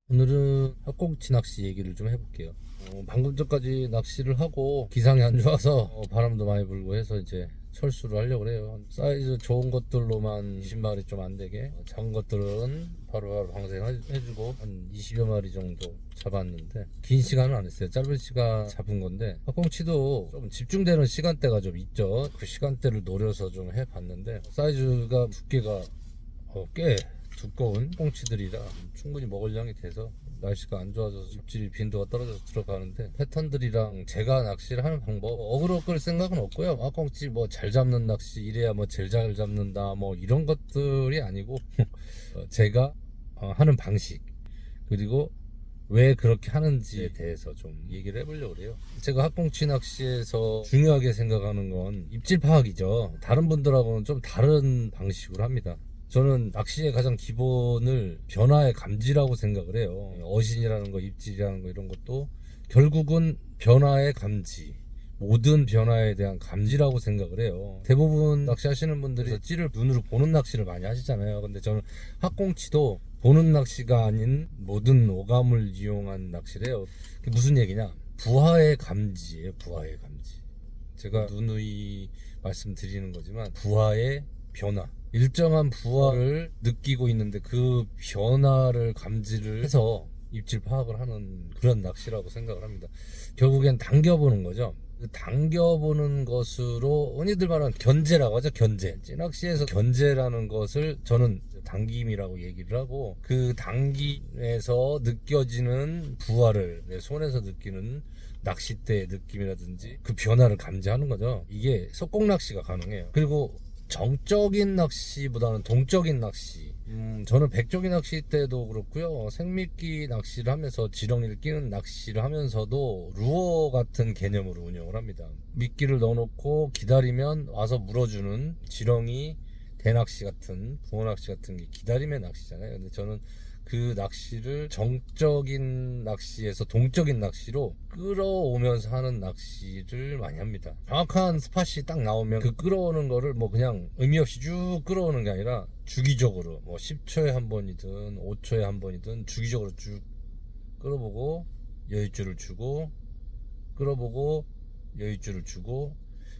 오늘은 학꽁치 낚시 얘기를 좀 해볼게요. 방금 전까지 낚시를 하고 기상이 안 좋아서 바람도 많이 불고 해서 이제 철수를 하려고 그래요. 사이즈 좋은 것들로만 20마리 좀 안 되게, 작은 것들은 바로바로 방생해주고 한 20여 마리 정도 잡았는데, 긴 시간은 안 했어요. 짧은 시간 잡은 건데, 학꽁치도 좀 집중되는 시간대가 좀 있죠. 그 시간대를 노려서 좀 해봤는데, 사이즈가 두께가 꽤 두꺼운 꽁치들이라 충분히 먹을 양이 돼서, 날씨가 안 좋아져서 입질 빈도가 떨어져서 들어가는데, 패턴들이랑 제가 낚시를 하는 방법, 어그로 끌 생각은 없고요. 꽁치 뭐 잘 잡는 낚시 이래야 뭐 제일 잘 잡는다 뭐 이런 것들이 아니고 제가 하는 방식, 그리고 왜 그렇게 하는지에 대해서 좀 얘기를 해보려고 해요. 제가 학꽁치 낚시에서 중요하게 생각하는 건 입질 파악이죠. 다른 분들하고는 좀 다른 방식으로 합니다. 저는 낚시의 가장 기본을 변화의 감지라고 생각을 해요. 어신이라는 거, 입질이라는 거, 이런 것도 결국은 변화의 감지, 모든 변화에 대한 감지라고 생각을 해요. 대부분 낚시하시는 분들이 찌를 눈으로 보는 낚시를 많이 하시잖아요. 근데 저는 학꽁치도 보는 낚시가 아닌 모든 오감을 이용한 낚시를 해요. 그게 무슨 얘기냐? 부하의 감지예요. 부하의 감지. 제가 누누이 말씀드리는 거지만, 부하의 변화, 일정한 부하를 느끼고 있는데 그 변화를 감지를 해서 입질 파악을 하는 그런 낚시라고 생각을 합니다. 결국엔 당겨보는 거죠. 당겨보는 것으로 흔히들 말하는 견제라고 하죠. 견제. 찌낚시에서 견제라는 것을 저는 당김이라고 얘기를 하고, 그 당김에서 느껴지는 부하를 내 손에서 느끼는 낚싯대의 느낌이라든지 그 변화를 감지하는 거죠. 이게 속공낚시가 가능해요. 그리고 정적인 낚시보다는 동적인 낚시, 저는 백조기 낚시 때도 그렇고요, 생미끼 낚시를 하면서 지렁이를 끼는 낚시를 하면서도 루어 같은 개념으로 운영을 합니다. 미끼를 넣어놓고 기다리면 와서 물어주는 지렁이 대낚시 같은, 붕어 낚시 같은 게 기다림의 낚시잖아요. 근데 저는 그 낚시를 정적인 낚시에서 동적인 낚시로 끌어오면서 하는 낚시를 많이 합니다. 정확한 스팟이 딱 나오면 그 끌어오는 거를 뭐 그냥 의미 없이 쭉 끌어오는 게 아니라 주기적으로, 뭐 10초에 한 번이든 5초에 한 번이든 주기적으로 쭉 끌어보고 여유줄을 주고, 끌어보고 여유줄을 주고.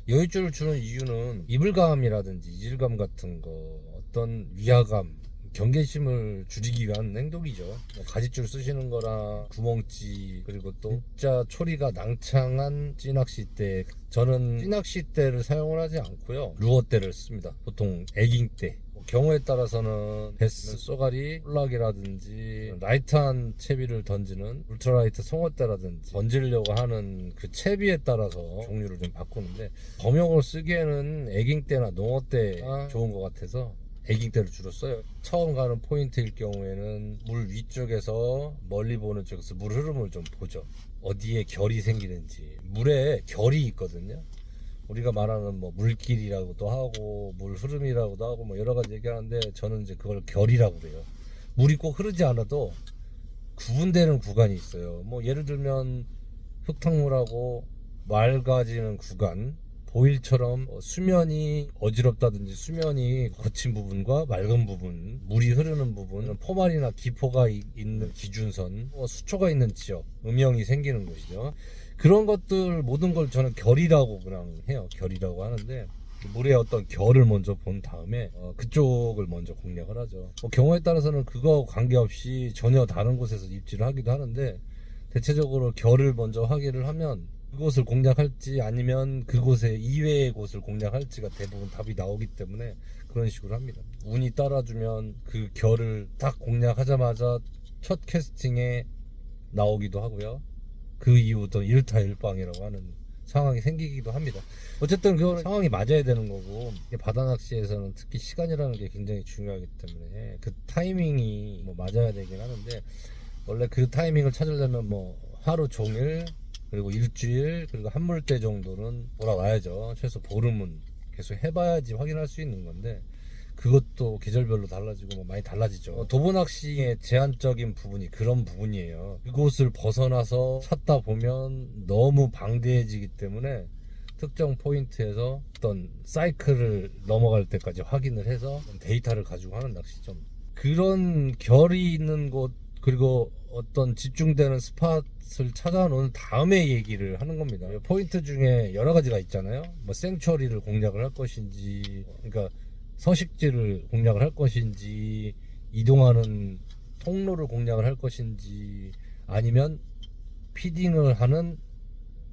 여유줄을 주는 이유는 이불감이라든지 이질감 같은 거, 어떤 위화감, 경계심을 줄이기 위한 행동이죠. 가지줄 쓰시는 거랑 구멍찌, 그리고 또 진짜 초리가 낭창한 찌낚싯대, 저는 찌낚싯대를 사용을 하지 않고요, 루어대를 씁니다. 보통 에깅대, 경우에 따라서는 베스, 쏘가리, 폴락이라든지 라이트한 채비를 던지는 울트라라이트 송어대라든지 던지려고 하는 그 채비에 따라서 종류를 좀 바꾸는데, 범용으로 쓰기에는 에깅대나 농어대가 좋은 것 같아서 에깅대를 주로 써요. 처음 가는 포인트일 경우에는 물 위쪽에서 멀리 보는 쪽에서 물 흐름을 좀 보죠. 어디에 결이 생기는지. 물에 결이 있거든요. 우리가 말하는 뭐 물길이라고도 하고 물 흐름이라고도 하고 뭐 여러 가지 얘기하는데, 저는 이제 그걸 결이라고 그래요. 물이 꼭 흐르지 않아도 구분되는 구간이 있어요. 뭐 예를 들면 흙탕물하고 맑아지는 구간, 보일처럼 수면이 어지럽다든지 수면이 거친 부분과 맑은 부분, 물이 흐르는 부분, 포말이나 기포가 있는 기준선, 수초가 있는 지역, 음영이 생기는 곳이죠. 그런 것들 모든 걸 저는 결이라고 그냥 해요. 결이라고 하는데, 물의 어떤 결을 먼저 본 다음에 그쪽을 먼저 공략을 하죠. 경우에 따라서는 그거 관계없이 전혀 다른 곳에서 입질을 하기도 하는데, 대체적으로 결을 먼저 확인을 하면 그곳을 공략할지 아니면 그곳의 이외의 곳을 공략할지가 대부분 답이 나오기 때문에 그런 식으로 합니다. 운이 따라주면 그 결을 딱 공략하자마자 첫 캐스팅에 나오기도 하고요, 그 이후부터 일타일방이라고 하는 상황이 생기기도 합니다. 어쨌든 그거는 상황이 맞아야 되는 거고, 바다 낚시에서는 특히 시간이라는 게 굉장히 중요하기 때문에 그 타이밍이 뭐 맞아야 되긴 하는데, 원래 그 타이밍을 찾으려면 뭐 하루 종일, 그리고 일주일, 그리고 한 물때 정도는 돌아와야죠. 최소 보름은 계속 해봐야지 확인할 수 있는 건데, 그것도 계절별로 달라지고 뭐 많이 달라지죠. 도보낚시의 제한적인 부분이 그런 부분이에요. 그곳을 벗어나서 찾다 보면 너무 방대해지기 때문에 특정 포인트에서 어떤 사이클을 넘어갈 때까지 확인을 해서 데이터를 가지고 하는 낚시죠. 그런 결이 있는 곳, 그리고 어떤 집중되는 스팟을 찾아놓은 다음에 얘기를 하는 겁니다. 포인트 중에 여러 가지가 있잖아요. 뭐 생츄어리를 공략을 할 것인지, 그러니까 서식지를 공략을 할 것인지, 이동하는 통로를 공략을 할 것인지, 아니면 피딩을 하는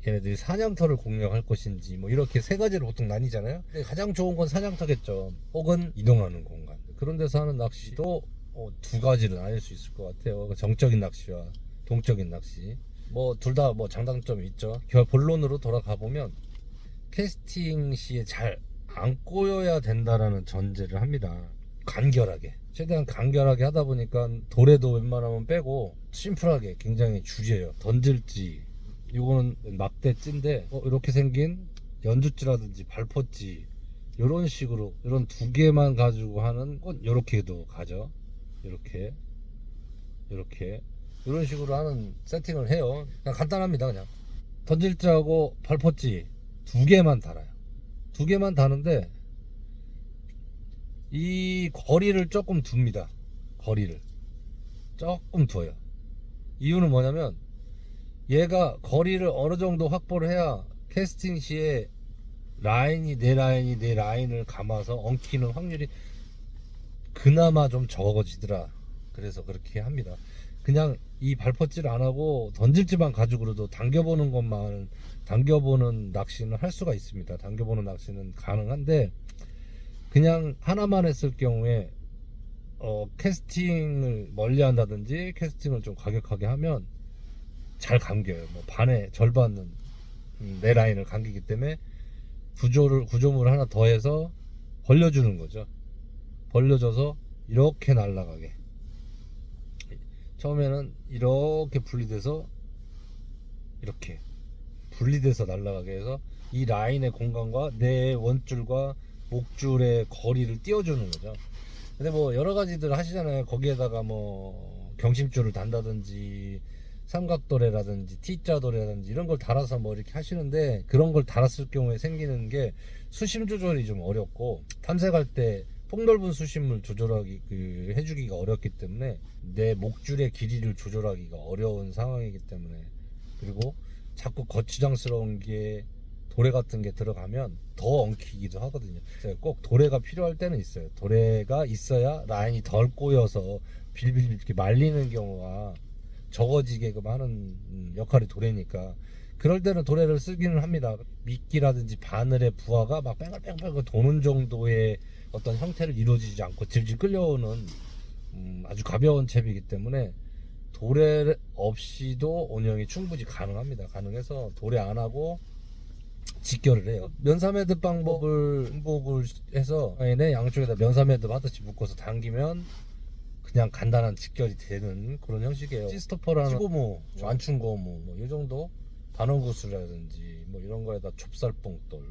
얘네들이 사냥터를 공략할 것인지, 뭐 이렇게 세 가지로 보통 나뉘잖아요. 근데 가장 좋은 건 사냥터겠죠. 혹은 이동하는 공간. 그런 데서 하는 낚시도 두 가지로 나뉠 수 있을 것 같아요. 정적인 낚시와 동적인 낚시. 뭐 둘 다 뭐 장단점이 있죠. 본론으로 돌아가 보면 캐스팅 시에 잘 안 꼬여야 된다라는 전제를 합니다. 간결하게, 최대한 간결하게 하다 보니까 도래도 웬만하면 빼고 심플하게 굉장히 주제예요. 던질지, 이거는 막대찌인데 이렇게 생긴 연주찌라든지 발포찌, 이런 식으로 이런 두 개만 가지고 하는 건 이렇게도 가죠. 이렇게 이런 식으로 하는 세팅을 해요. 그냥 간단합니다. 그냥 던질지하고 발포찌 두 개만 달아요. 두 개만 다는데 이 거리를 조금 둡니다. 거리를 조금 둬요. 이유는 뭐냐면 얘가 거리를 어느 정도 확보를 해야 캐스팅 시에 내 라인을 감아서 엉키는 확률이 그나마 좀 적어지더라. 그래서 그렇게 합니다. 그냥 이 발포질 안 하고 던질지만 가지고도 당겨보는 낚시는 할 수가 있습니다. 당겨보는 낚시는 가능한데, 그냥 하나만 했을 경우에 캐스팅을 멀리 한다든지 캐스팅을 좀 과격하게 하면 잘 감겨요. 뭐 반의 절반은 내 라인을 감기기 때문에 구조물 하나 더해서 벌려주는 거죠. 벌려줘서 이렇게 날아가게, 처음에는 이렇게 분리돼서 이렇게 분리돼서 날아가게 해서 이 라인의 공간과 내 원줄과 목줄의 거리를 띄워주는 거죠. 근데 뭐 여러 가지들 하시잖아요. 거기에다가 뭐 경심줄을 단다든지 삼각도래라든지 T자도래라든지 이런 걸 달아서 뭐 이렇게 하시는데, 그런 걸 달았을 경우에 생기는 게 수심 조절이 좀 어렵고, 탐색할 때 폭넓은 수심을 해주기가 어렵기 때문에 내 목줄의 길이를 조절하기가 어려운 상황이기 때문에, 그리고 자꾸 거추장스러운 게 도래 같은 게 들어가면 더 엉키기도 하거든요. 꼭 도래가 필요할 때는 있어요. 도래가 있어야 라인이 덜 꼬여서 빌빌 이렇게 말리는 경우가 적어지게끔 하는 역할이 도래니까, 그럴 때는 도래를 쓰기는 합니다. 미끼라든지 바늘의 부하가 막 뺑글뺑글 도는 정도의 어떤 형태를 이루어지지 않고 질질 끌려오는 아주 가벼운 채비이기 때문에 도래 없이도 운영이 충분히 가능합니다. 가능해서 도래 안 하고 직결을 해요. 면사매듭 방법을 행복을 해서 양쪽에다 면사매듭 하듯이 묶어서 당기면 그냥 간단한 직결이 되는 그런 형식이에요. 시스토퍼라는 치고무, 완충고무 뭐 이 정도, 단원구슬이라든지 뭐 이런 거에다 좁쌀뽕돌,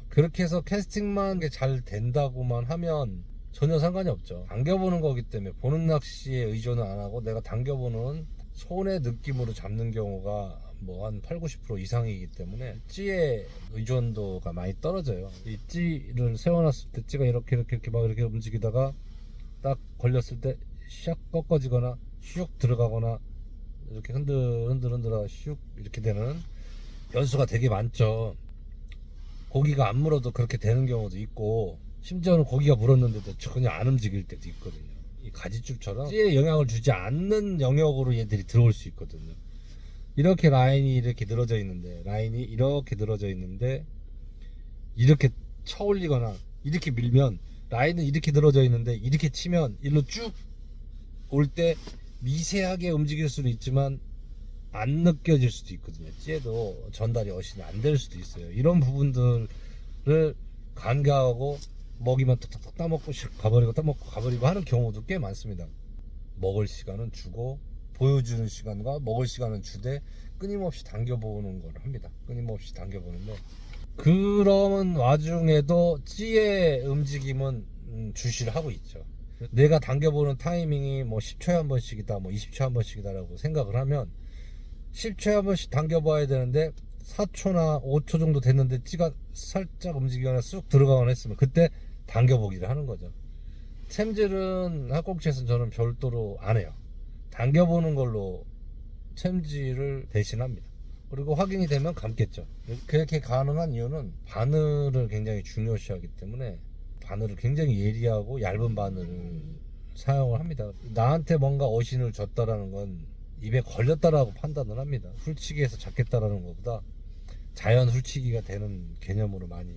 그렇게 해서 캐스팅만 잘 된다고만 하면 전혀 상관이 없죠. 당겨보는 거기 때문에 보는 낚시에 의존을 안 하고 내가 당겨보는 손의 느낌으로 잡는 경우가 뭐 한 80-90% 이상이기 때문에 찌의 의존도가 많이 떨어져요. 이 찌를 세워놨을 때 찌가 이렇게 막 이렇게 움직이다가 딱 걸렸을 때 샥 꺾어지거나 슉 들어가거나 이렇게 흔들흔들하다 슉 이렇게 되는 연수가 되게 많죠. 고기가 안 물어도 그렇게 되는 경우도 있고, 심지어는 고기가 물었는데도 전혀 안 움직일 때도 있거든요. 이 가지줄처럼 찌에 영향을 주지 않는 영역으로 얘들이 들어올 수 있거든요. 이렇게 라인이 이렇게 늘어져 있는데 이렇게 쳐올리거나 이렇게 밀면, 라인은 이렇게 늘어져 있는데 이렇게 치면 일로 쭉 올 때 미세하게 움직일 수는 있지만 안 느껴질 수도 있거든요. 찌에도 전달이 어신이 안 될 수도 있어요. 이런 부분들을 간과하고 먹이만 탁탁탁 따먹고 가버리고 따먹고 가버리고 하는 경우도 꽤 많습니다. 먹을 시간은 주고 보여주는 시간과 먹을 시간은 주되 끊임없이 당겨보는 걸 합니다. 끊임없이 당겨보는데, 그런 와중에도 찌의 움직임은 주시를 하고 있죠. 내가 당겨보는 타이밍이 뭐 10초에 한 번씩이다, 뭐 20초에 한 번씩이다 라고 생각을 하면 10초에 한 번씩 당겨봐야 되는데 4초나 5초 정도 됐는데 찌가 살짝 움직이거나 쑥 들어가거나 했으면 그때 당겨보기를 하는 거죠. 챔질은 학꽁치에서는 저는 별도로 안 해요. 당겨보는 걸로 챔질을 대신합니다. 그리고 확인이 되면 감겠죠. 그렇게 가능한 이유는 바늘을 굉장히 중요시하기 때문에 바늘을 굉장히 예리하고 얇은 바늘을 사용을 합니다. 나한테 뭔가 어신을 줬다라는 건 입에 걸렸다라고 판단을 합니다. 훌치기에서 잡겠다라는 것보다 자연 훌치기가 되는 개념으로 많이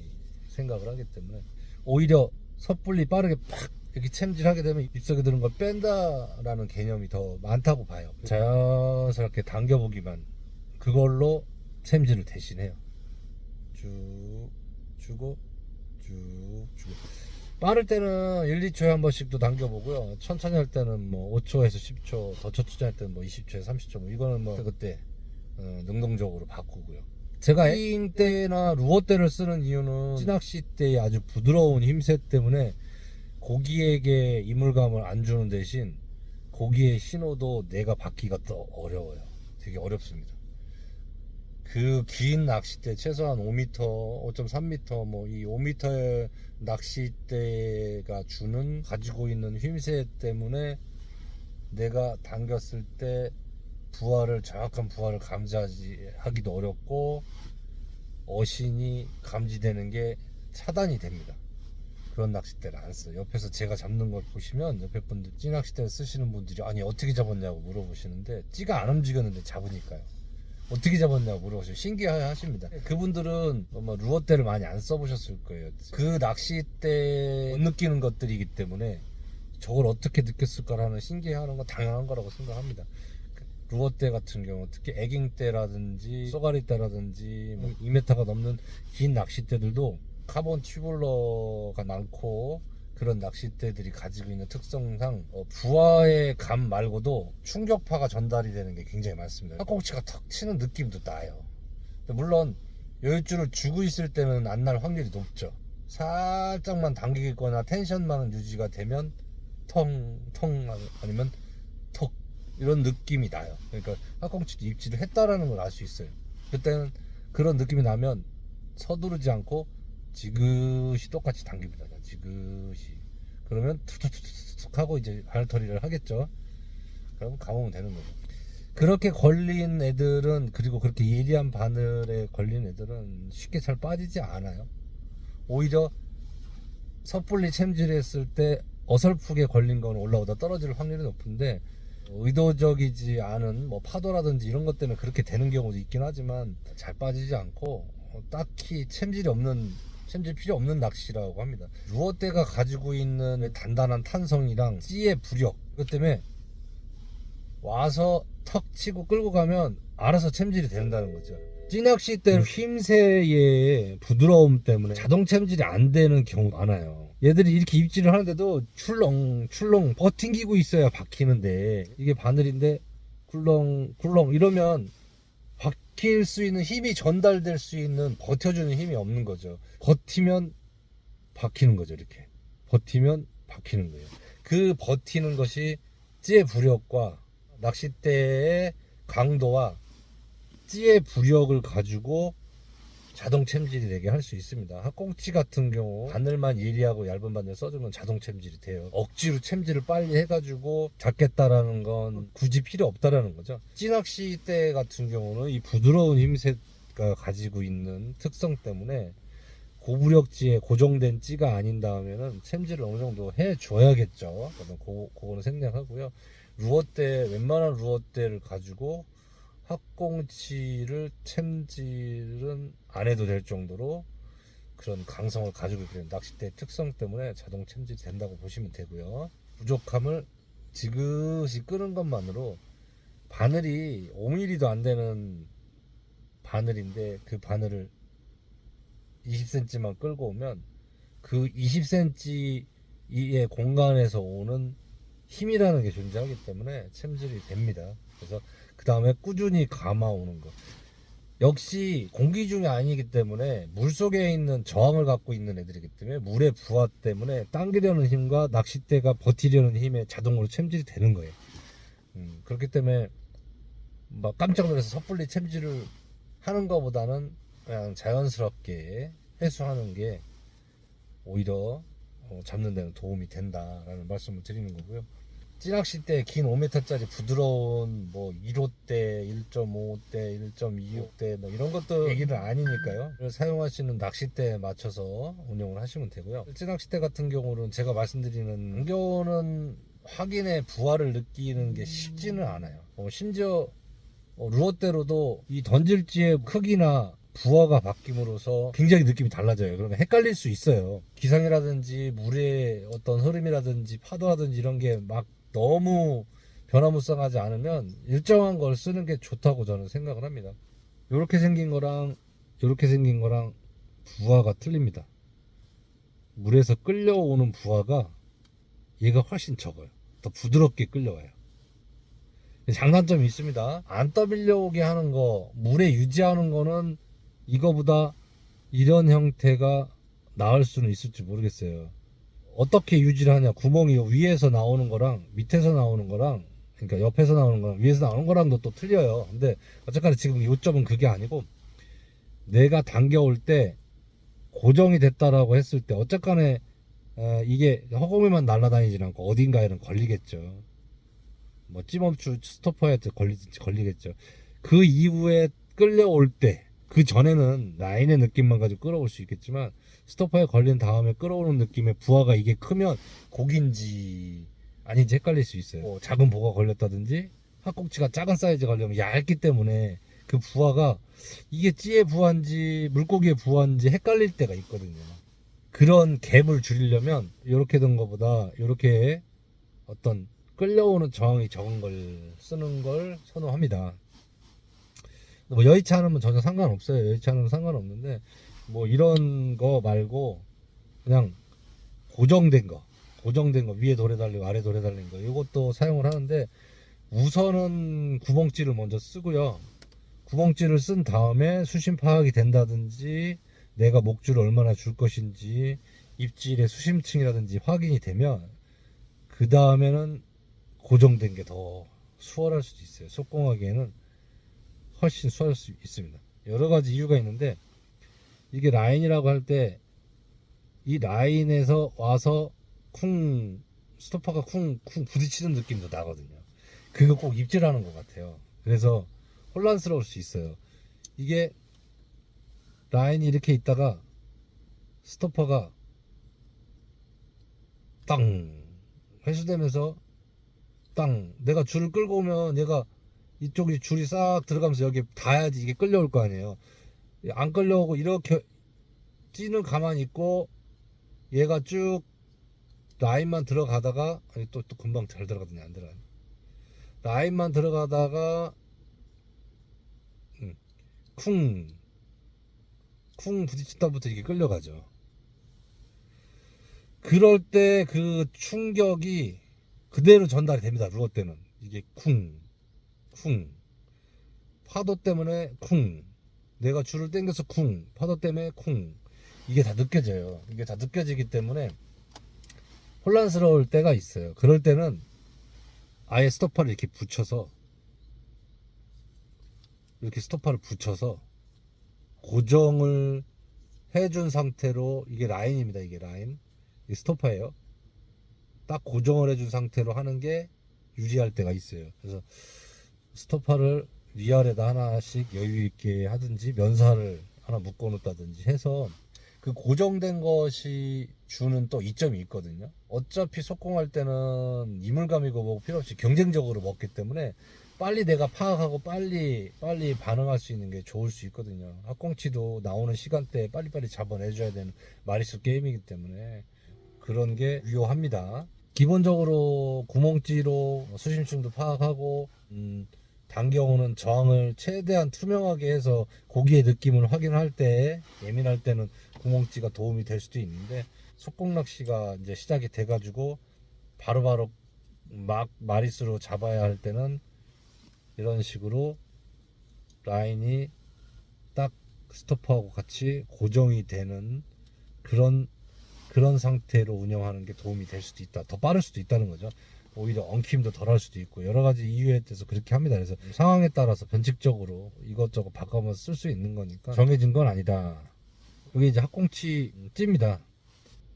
생각을 하기 때문에 오히려 섣불리 빠르게 팍 이렇게 챔질하게 되면 입속에 드는 걸 뺀다라는 개념이 더 많다고 봐요. 자연스럽게 당겨보기만 그걸로 챔질을 대신해요. 쭉 주고 쭉 주고 빠를 때는 1, 2초에 한 번씩도 당겨보고요. 천천히 할 때는 뭐 5초에서 10초, 더 천천히 할 때는 뭐 20초에서 30초 뭐 이거는 뭐 그때 능동적으로 바꾸고요. 제가 에잉 때나 루어 때를 쓰는 이유는 찌낚시 때의 아주 부드러운 힘새 때문에 고기에게 이물감을 안 주는 대신 고기의 신호도 내가 받기가 더 어려워요. 되게 어렵습니다. 그 긴 낚싯대 최소한 5m, 5.3m 뭐 이 5m의 낚싯대가 주는 가지고 있는 힘새 때문에 내가 당겼을 때 정확한 부하를 감지하기도 어렵고 어신이 감지되는 게 차단이 됩니다. 그런 낚싯대를 안 써요. 옆에서 제가 잡는 걸 보시면 옆에 분들 찌낚싯대를 쓰시는 분들이 아니 어떻게 잡았냐고 물어보시는데 찌가 안 움직였는데 잡으니까요. 어떻게 잡았냐고 물어보시면 신기해 하십니다. 그분들은 아마 루어대를 많이 안 써보셨을 거예요. 그 낚싯대 못 느끼는 것들이기 때문에 저걸 어떻게 느꼈을까라는 신기해하는 건 당연한 거라고 생각합니다. 루어대 같은 경우 특히 에깅대라든지 쏘가리대라든지 뭐 2m가 넘는 긴 낚싯대들도 카본 튜블러가 많고 그런 낚싯대들이 가지고 있는 특성상 부하의 감 말고도 충격파가 전달이 되는 게 굉장히 많습니다. 팔꿈치가 턱 치는 느낌도 나요. 물론 여유줄을 주고 있을 때는 안 날 확률이 높죠. 살짝만 당기거나 텐션만 유지가 되면 텅텅 아니면 턱 이런 느낌이 나요. 그러니까 팔꿈치도 입질을 했다라는 걸 알 수 있어요. 그때는 그런 느낌이 나면 서두르지 않고 지그시 똑같이 당깁니다. 지그시. 그러면 툭툭툭툭 하고 이제 바늘터리를 하겠죠. 그럼 감으면 되는 거죠. 그렇게 걸린 애들은 그리고 그렇게 예리한 바늘에 걸린 애들은 쉽게 잘 빠지지 않아요. 오히려 섣불리 챔질했을 때 어설프게 걸린 건 올라오다 떨어질 확률이 높은데 의도적이지 않은 뭐 파도라든지 이런 것 때문에 그렇게 되는 경우도 있긴 하지만 잘 빠지지 않고 딱히 챔질 필요 없는 낚시라고 합니다. 루어대가 가지고 있는 단단한 탄성이랑 찌의 부력 그것 때문에 와서 턱 치고 끌고 가면 알아서 챔질이 된다는 거죠. 찌낚시 때는 힘새의 부드러움 때문에 자동 챔질이 안 되는 경우가 많아요. 얘들이 이렇게 입질을 하는데도 출렁출렁 버팅기고 있어야 박히는데 이게 바늘인데 굴렁굴렁 이러면 박힐 수 있는 힘이 전달될 수 있는 버텨주는 힘이 없는 거죠. 버티면 박히는 거죠. 이렇게 버티면 박히는 거예요. 그 버티는 것이 찌의 부력과 낚싯대의 강도와 찌의 부력을 가지고 자동 챔질이 되게 할 수 있습니다. 학꽁치 같은 경우 바늘만 예리하고 얇은 바늘 써주면 자동 챔질이 돼요. 억지로 챔질을 빨리 해가지고 잡겠다라는 건 굳이 필요 없다라는 거죠. 찌낚시대 같은 경우는 이 부드러운 힘새가 가지고 있는 특성 때문에 고부력지에 고정된 찌가 아닌 다음에는 챔질을 어느 정도 해줘야겠죠. 그거는 생략하고요. 루어대 웬만한 루어대를 가지고 학꽁치를 챔질은 안 해도 될 정도로 그런 강성을 가지고 있는 낚싯대의 특성 때문에 자동 챔질이 된다고 보시면 되고요. 부족함을 지그시 끄는 것만으로 바늘이 5mm도 안 되는 바늘인데 그 바늘을 20cm만 끌고 오면 그 20cm의 공간에서 오는 힘이라는 게 존재하기 때문에 챔질이 됩니다. 그래서 그 다음에 꾸준히 감아오는 거 역시 공기 중이 아니기 때문에 물속에 있는 저항을 갖고 있는 애들이기 때문에 물의 부하 때문에 당기려는 힘과 낚싯대가 버티려는 힘에 자동으로 챔질이 되는 거예요. 그렇기 때문에 막 깜짝 놀라서 섣불리 챔질을 하는 것보다는 그냥 자연스럽게 해수하는 게 오히려 잡는 데는 도움이 된다라는 말씀을 드리는 거고요. 찌낚싯대 긴 5m짜리 부드러운 뭐 1호대, 1.5대, 1.26대 뭐 이런 것도 얘기는 아니니까요. 사용하시는 낚싯대에 맞춰서 운영을 하시면 되고요. 찌낚싯대 같은 경우는 제가 말씀드리는 안겨오는 확인의 부하를 느끼는 게 쉽지는 않아요. 심지어 루어대로도 이 던질지의 크기나 부하가 바뀜으로써 굉장히 느낌이 달라져요. 그러면 헷갈릴 수 있어요. 기상이라든지 물의 어떤 흐름이라든지 파도라든지 이런 게 막 너무 변화무쌍하지 않으면 일정한 걸 쓰는 게 좋다고 저는 생각을 합니다. 이렇게 생긴 거랑 이렇게 생긴 거랑 부하가 틀립니다. 물에서 끌려오는 부하가 얘가 훨씬 적어요. 더 부드럽게 끌려와요. 장단점이 있습니다. 안 떠밀려오게 하는 거, 물에 유지하는 거는 이거보다 이런 형태가 나을 수는 있을지 모르겠어요. 어떻게 유지를 하냐, 구멍이 위에서 나오는 거랑 밑에서 나오는 거랑, 그러니까 옆에서 나오는 거랑 위에서 나오는 거랑도 또 틀려요. 근데 어쨌거나 지금 요점은 그게 아니고, 내가 당겨올 때 고정이 됐다라고 했을 때 어쨌거나 이게 허공에만 날아다니지 않고 어딘가에는 걸리겠죠. 뭐 찜업추 스토퍼에 걸리겠죠. 그 이후에 끌려올 때, 그 전에는 라인의 느낌만 가지고 끌어올 수 있겠지만 스토퍼에 걸린 다음에 끌어오는 느낌의 부하가 이게 크면 고기인지 아닌지 헷갈릴 수 있어요. 작은 보가 걸렸다든지 핫꽁치가 작은 사이즈 걸리면 얇기 때문에 그 부하가 이게 찌의 부하인지 물고기의 부하인지 헷갈릴 때가 있거든요. 그런 갭을 줄이려면 이렇게 된 것보다 이렇게 어떤 끌려오는 저항이 적은 걸 쓰는 걸 선호합니다. 뭐 여의치 않으면 전혀 상관없어요. 여의치 않으면 상관없는데 뭐 이런 거 말고 그냥 고정된 거 위에 돌에 달리고 아래 돌에 달린 거 이것도 사용을 하는데, 우선은 구멍찌를 먼저 쓰고요. 구멍찌를 쓴 다음에 수심 파악이 된다든지 내가 목줄을 얼마나 줄 것인지 입질의 수심층이라든지 확인이 되면 그 다음에는 고정된 게 더 수월할 수도 있어요. 속공하기에는 훨씬 수월할 수 있습니다. 여러 가지 이유가 있는데, 이게 라인이라고 할 때 이 라인에서 와서 스토퍼가 쿵 부딪히는 느낌도 나거든요. 그거 꼭 입질하는 것 같아요. 그래서 혼란스러울 수 있어요. 이게 라인이 이렇게 있다가 스토퍼가 땅 회수되면서 땅, 내가 줄을 끌고 오면 얘가 이쪽이 줄이 싹 들어가면서 여기 닿아야지 이게 끌려올 거 아니에요. 안 끌려오고 이렇게 찌는 가만히 있고 얘가 쭉 라인만 들어가다가, 또 금방 잘 들어가더니 안 들어가네. 라인만 들어가다가 쿵 부딪힌다부터 이게 끌려가죠. 그럴 때 그 충격이 그대로 전달이 됩니다. 루어 때는 이게 쿵 파도 때문에 쿵, 내가 줄을 당겨서 쿵, 파도 때문에 쿵, 이게 다 느껴져요. 이게 다 느껴지기 때문에 혼란스러울 때가 있어요. 그럴 때는 아예 스토퍼를 이렇게 붙여서, 이렇게 스토퍼를 붙여서 고정을 해준 상태로, 이게 라인입니다. 이게 라인, 이게 스토퍼예요. 딱 고정을 해준 상태로 하는 게 유리할 때가 있어요. 그래서 스토퍼를 위아래다 하나씩 여유 있게 하든지 면사를 하나 묶어 놓다든지 해서, 그 고정된 것이 주는 또 이점이 있거든요. 어차피 속공할 때는 이물감이고 뭐 필요 없이 경쟁적으로 먹기 때문에 빨리 내가 파악하고 빨리 반응할 수 있는 게 좋을 수 있거든요. 핫꽁치도 나오는 시간대에 빨리빨리 잡아내줘야 되는 마리수 게임이기 때문에 그런 게 유효합니다. 기본적으로 구멍찌로 수심층도 파악하고 당겨오는 저항을 최대한 투명하게 해서 고기의 느낌을 확인할 때, 예민할 때는 구멍찌가 도움이 될 수도 있는데, 속공낚시가 이제 시작이 돼가지고 바로바로 막 마리수로 잡아야 할 때는 이런 식으로 라인이 딱 스토퍼하고 같이 고정이 되는 그런 상태로 운영하는 게 도움이 될 수도 있다. 더 빠를 수도 있다는 거죠. 오히려 엉킴도 덜 할 수도 있고 여러 가지 이유에 대해서 그렇게 합니다. 그래서 상황에 따라서 변칙적으로 이것저것 바꿔서 쓸 수 있는 거니까 정해진 건 아니다. 이게 이제 핫꽁치 찌입니다.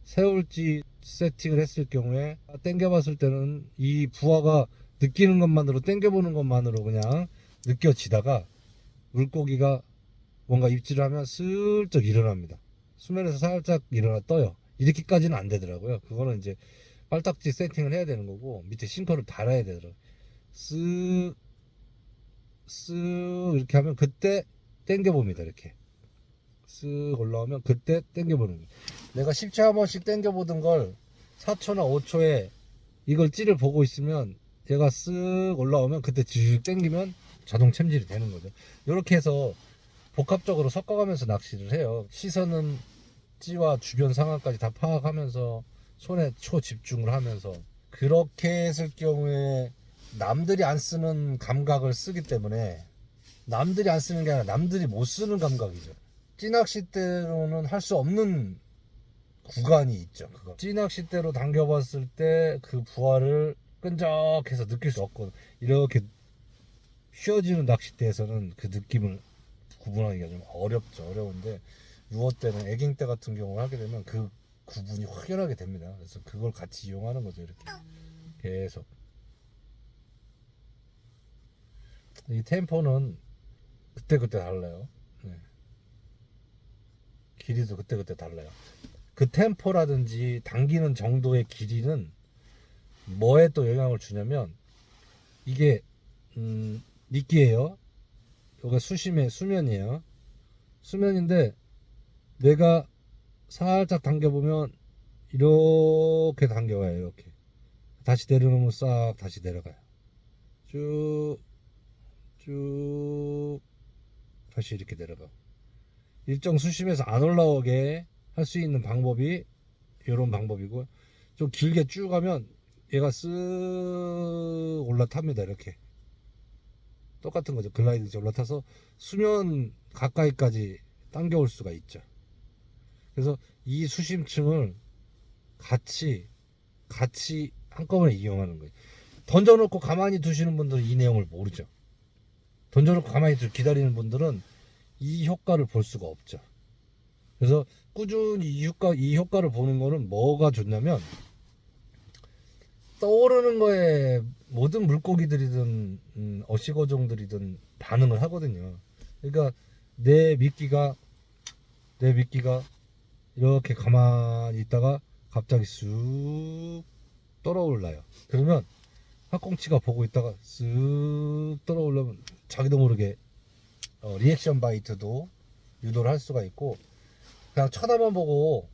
새울찌 세팅을 했을 경우에 당겨봤을 때는 이 부하가 느끼는 것만으로 당겨보는 것만으로 그냥 느껴지다가 물고기가 뭔가 입질을 하면 슬쩍 일어납니다. 수면에서 살짝 일어나 떠요. 이렇게까지는 안 되더라고요. 그거는 이제 빨딱지 세팅을 해야 되는 거고 밑에 싱커를 달아야 되더라고요. 쓱 이렇게 하면 그때 당겨봅니다. 이렇게 쓱 올라오면 그때 당겨보는 거예요. 내가 10초 한 번씩 당겨보던 걸 4초나 5초에 이걸 찌를 보고 있으면 얘가 쓱 올라오면 그때 쭉 당기면 자동 챔질이 되는 거죠. 이렇게 해서 복합적으로 섞어가면서 낚시를 해요. 시선은 찌와 주변 상황까지 다 파악하면서 손에 초집중을 하면서 그렇게 했을 경우에 남들이 안 쓰는 감각을 쓰기 때문에 남들이 안 쓰는 게 아니라 남들이 못 쓰는 감각이죠. 찌낚싯대로는 할 수 없는 구간이 있죠. 찌낚싯대로 당겨봤을 때 그 부하를 끈적해서 느낄 수 없고 이렇게 휘어지는 낚싯대에서는 그 느낌을 구분하기가 좀 어려운데 유어대는 애깅대 같은 경우를 하게 되면 그 구분이 확연하게 됩니다. 그래서 그걸 같이 이용하는 거죠. 이렇게 계속 이 템포는 그때그때 달라요. 네. 길이도 그때그때 달라요. 그 템포라든지 당기는 정도의 길이는 뭐에 또 영향을 주냐면 이게 미끼예요. 여기가 수면이에요. 수면인데 내가 살짝 당겨보면 이렇게 당겨가요. 이렇게 다시 내려놓으면 싹 다시 내려가요. 쭉 다시 이렇게 내려가. 일정 수심에서 안 올라오게 할 수 있는 방법이 이런 방법이고 좀 길게 쭉 가면 얘가 쓱 올라탑니다. 이렇게 똑같은 거죠. 글라이드 올라타서 수면 가까이까지 당겨올 수가 있죠. 그래서 이 수심층을 같이 한꺼번에 이용하는 거예요. 던져놓고 가만히 두시는 분들은 이 내용을 모르죠. 던져놓고 가만히 기다리는 분들은 이 효과를 볼 수가 없죠. 그래서 꾸준히 이 효과를 보는 거는 뭐가 좋냐면 떠오르는 거에 모든 물고기들이든 어시거종들이든 반응을 하거든요. 그러니까 내 미끼가 이렇게 가만히 있다가 갑자기 쑥 떨어올라요. 그러면 학꽁치가 보고 있다가 쓱 떨어올라면 자기도 모르게 리액션 바이트도 유도를 할 수가 있고 그냥 쳐다만 보고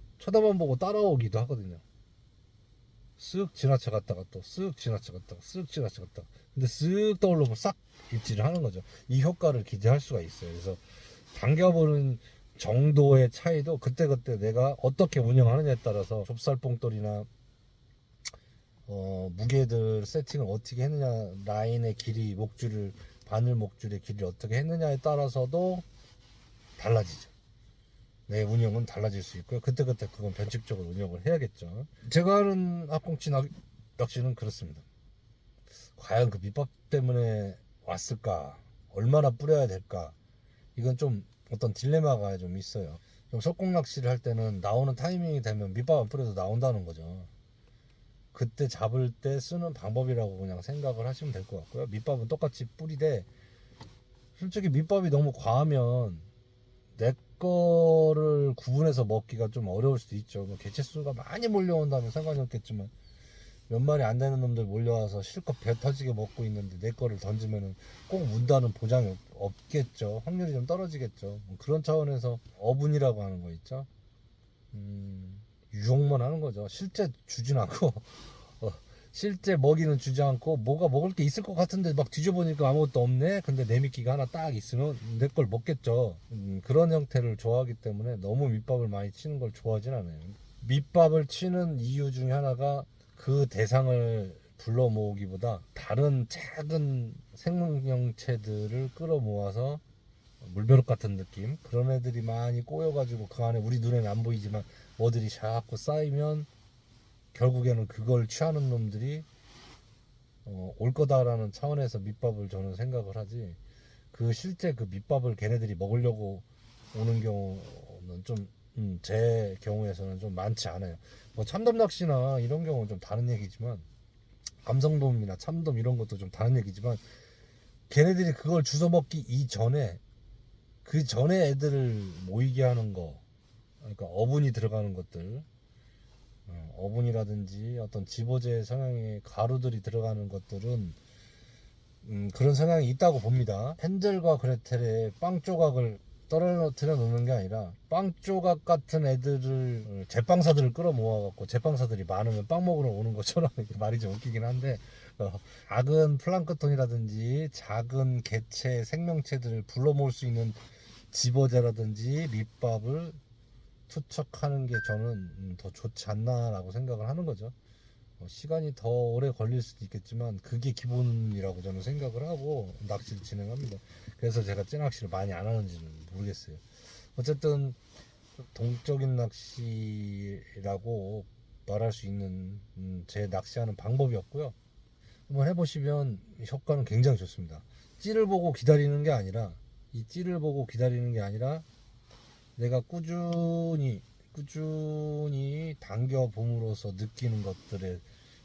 따라오기도 하거든요. 쓱 지나쳐갔다가 또 쓱 지나쳐갔다가 쓱 지나쳐갔다가 근데 쓱 떠올라면 싹 입질을 하는 거죠. 이 효과를 기대할 수가 있어요. 그래서 당겨보는 정도의 차이도 그때그때 내가 어떻게 운영하느냐에 따라서 좁쌀뽕돌이나 무게들 세팅을 어떻게 했느냐, 라인의 길이, 바늘 목줄의 길이를 어떻게 했느냐에 따라서도 달라지죠. 내 운영은 달라질 수 있고요. 그때그때 그건 변칙적으로 운영을 해야겠죠. 제가 하는 앞꽁치 낚시는 그렇습니다. 과연 그 밑밥 때문에 왔을까? 얼마나 뿌려야 될까? 이건 좀 어떤 딜레마가 좀 있어요. 좀 석공 낚시를 할 때는 나오는 타이밍이 되면 밑밥 안 뿌려도 나온다는 거죠. 그때 잡을 때 쓰는 방법이라고 그냥 생각을 하시면 될 것 같고요. 밑밥은 똑같이 뿌리되 솔직히 밑밥이 너무 과하면 내 거를 구분해서 먹기가 좀 어려울 수도 있죠. 뭐 개체수가 많이 몰려온다면 상관이 없겠지만 몇 마리 안 되는 놈들 몰려와서 실컷 배 터지게 먹고 있는데 내 거를 던지면은 꼭 문다는 보장이 없겠죠. 확률이 좀 떨어지겠죠. 뭐 그런 차원에서 어분이라고 하는 거 있죠. 유혹만 하는 거죠. 실제 주진 않고 실제 먹이는 주지 않고 뭐가 먹을 게 있을 것 같은데 막 뒤져보니까 아무것도 없네. 근데 내 미끼가 하나 딱 있으면 내 걸 먹겠죠. 그런 형태를 좋아하기 때문에 너무 밑밥을 많이 치는 걸 좋아하진 않아요. 밑밥을 치는 이유 중에 하나가 그 대상을 불러 모으기보다 다른 작은 생명체들을 끌어모아서 물벼룩 같은 느낌, 그런 애들이 많이 꼬여가지고 그 안에 우리 눈에는 안 보이지만 뭐들이 자꾸 쌓이면 결국에는 그걸 취하는 놈들이 올 거다라는 차원에서 밑밥을 저는 생각을 하지, 그 실제 그 밑밥을 걔네들이 먹으려고 오는 경우는 좀 제 경우에서는 좀 많지 않아요. 뭐 참돔 낚시나 이런 경우는 좀 다른 얘기지만, 감성돔이나 참돔 이런 것도 좀 다른 얘기지만, 걔네들이 그걸 주워 먹기 이전에, 그 전에 애들을 모이게 하는 거, 그러니까 어분이 들어가는 것들, 어분이라든지 어떤 집어제 성향의 가루들이 들어가는 것들은 그런 성향이 있다고 봅니다. 헨젤과 그레텔의 빵 조각을 떨어뜨려 놓는 게 아니라, 빵 조각 같은 애들을, 제빵사들을 끌어모아갖고, 제빵사들이 많으면 빵 먹으러 오는 것처럼, 이렇게 말이 좀 웃기긴 한데, 작은 플랑크톤이라든지 작은 개체 생명체들을 불러 모을 수 있는 집어제라든지 밑밥을 투척하는 게 저는 더 좋지 않나라고 생각을 하는 거죠. 시간이 더 오래 걸릴 수도 있겠지만 그게 기본이라고 저는 생각을 하고 낚시를 진행합니다. 그래서 제가 찌낚시를 많이 안 하는지는 모르겠어요. 어쨌든 동적인 낚시라고 말할 수 있는 제 낚시하는 방법이었고요. 한번 해보시면 효과는 굉장히 좋습니다. 찌를 보고 기다리는 게 아니라, 이 찌를 보고 기다리는 게 아니라 내가 꾸준히 당겨 봄으로써 느끼는 것들의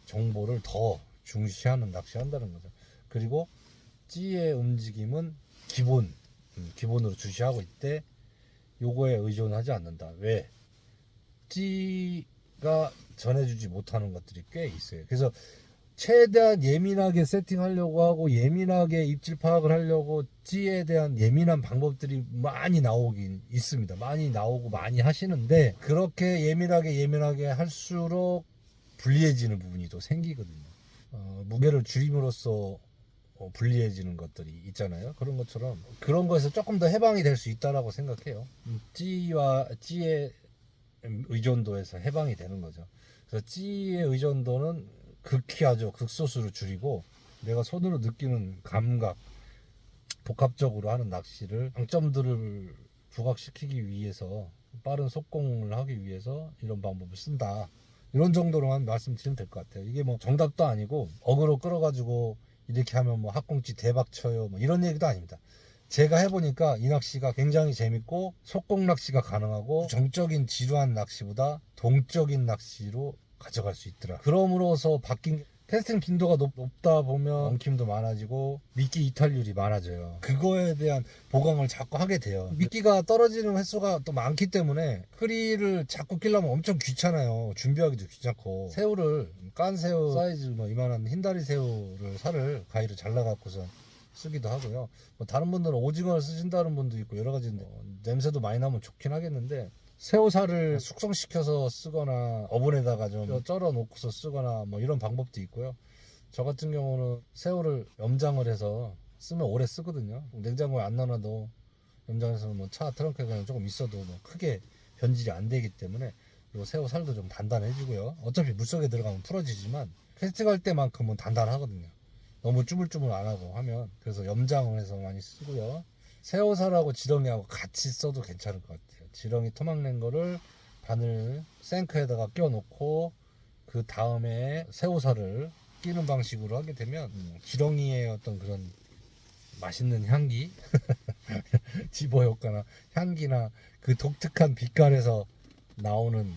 정보를 더 중시하는 낚시한다는 거죠. 그리고 찌의 움직임은 기본으로 주시하고 있대. 요거에 의존하지 않는다. 왜? 찌가 전해주지 못하는 것들이 꽤 있어요. 그래서 최대한 예민하게 세팅하려고 하고, 예민하게 입질 파악을 하려고 찌에 대한 예민한 방법들이 많이 나오긴 있습니다. 많이 나오고 많이 하시는데, 그렇게 예민하게 할수록 불리해지는 부분이 또 생기거든요. 무게를 줄임으로써 불리해지는 것들이 있잖아요. 그런 것처럼 그런 거에서 조금 더 해방이 될 수 있다라고 생각해요. 찌의 의존도에서 해방이 되는 거죠. 그래서 찌의 의존도는 극히하죠. 극소수로 줄이고, 내가 손으로 느끼는 감각, 복합적으로 하는 낚시를 장점들을 부각시키기 위해서, 빠른 속공을 하기 위해서 이런 방법을 쓴다. 이런 정도로만 말씀드리면 될 것 같아요. 이게 뭐 정답도 아니고 어그로 끌어가지고 이렇게 하면 뭐 학꽁치 대박 쳐요 뭐 이런 얘기도 아닙니다. 제가 해보니까 이 낚시가 굉장히 재밌고, 속공 낚시가 가능하고, 정적인 지루한 낚시보다 동적인 낚시로 가져갈 수 있더라. 그럼으로써 바뀐 캐스팅 빈도가 높다 보면 엉킴도 많아지고 미끼 이탈률이 많아져요. 그거에 대한 보강을 자꾸 하게 돼요. 미끼가 떨어지는 횟수가 또 많기 때문에 크리를 자꾸 끼려면 엄청 귀찮아요. 준비하기도 귀찮고, 새우를 깐 새우 사이즈 뭐 이만한 흰다리 새우를 살을 가위로 잘라갖고서 쓰기도 하고요. 뭐 다른 분들은 오징어를 쓰신다는 분도 있고 여러 가지 냄새도 많이 나면 좋긴 하겠는데, 새우살을 숙성시켜서 쓰거나 어분에다가 좀 쩔어 놓고서 쓰거나 뭐 이런 방법도 있고요. 저 같은 경우는 새우를 염장을 해서 쓰면 오래 쓰거든요. 냉장고에 안 넣어놔도 염장해서 뭐 차 트렁크에 그냥 조금 있어도 뭐 크게 변질이 안 되기 때문에, 그리고 새우살도 좀 단단해지고요. 어차피 물속에 들어가면 풀어지지만 캐스팅할 때만큼은 단단하거든요. 너무 쭈물쭈물 안 하고 하면. 그래서 염장을 해서 많이 쓰고요. 새우살하고 지렁이하고 같이 써도 괜찮을 것 같아요. 지렁이 토막 낸 거를 바늘 생크에다가 끼워 놓고, 그 다음에 새우살을 끼는 방식으로 하게 되면 지렁이의 어떤 그런 맛있는 향기 집어 효과나 향기나 그 독특한 빛깔에서 나오는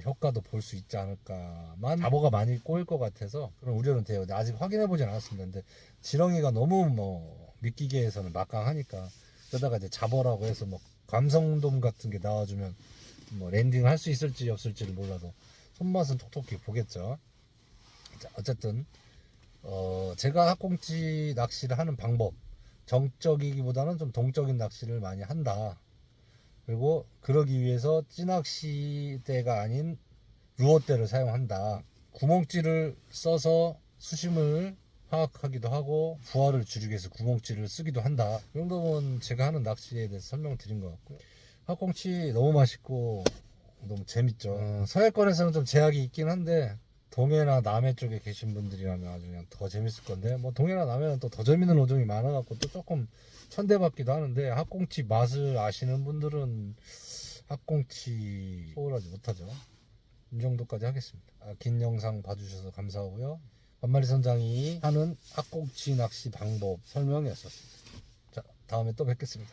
효과도 볼 수 있지 않을까만, 잡어가 많이 꼬일 것 같아서 그런 우려는 돼요. 아직 확인해 보진 않았습니다. 근데 지렁이가 너무 뭐 미끼계에서는 막강하니까, 그러다가 이제 잡어라고 해서 뭐 감성돔 같은 게 나와주면 뭐 랜딩을 할 수 있을지 없을지를 몰라도 손맛은 톡톡히 보겠죠. 자, 어쨌든 제가 학꽁치 낚시를 하는 방법, 정적이기보다는 좀 동적인 낚시를 많이 한다. 그리고 그러기 위해서 찌낚시대가 아닌 루어대를 사용한다. 구멍찌를 써서 수심을 파악하기도 하고, 부하를 줄이기 위해서 구멍찌를 쓰기도 한다. 이 정도면 제가 하는 낚시에 대해서 설명드린 것 같고요. 학꽁치 너무 맛있고 너무 재밌죠. 서해권에서는 좀 제약이 있긴 한데, 동해나 남해 쪽에 계신 분들이라면 아주 그냥 더 재밌을 건데, 뭐 동해나 남해는 또 더 재밌는 어종이 많아갖고 또 조금 천대받기도 하는데, 학꽁치 맛을 아시는 분들은 학꽁치 소홀하지 못하죠. 이 정도까지 하겠습니다. 긴 영상 봐주셔서 감사하고요. 반마리 선장이 하는 학꽁치 낚시 방법 설명이었습니다. 자, 다음에 또 뵙겠습니다.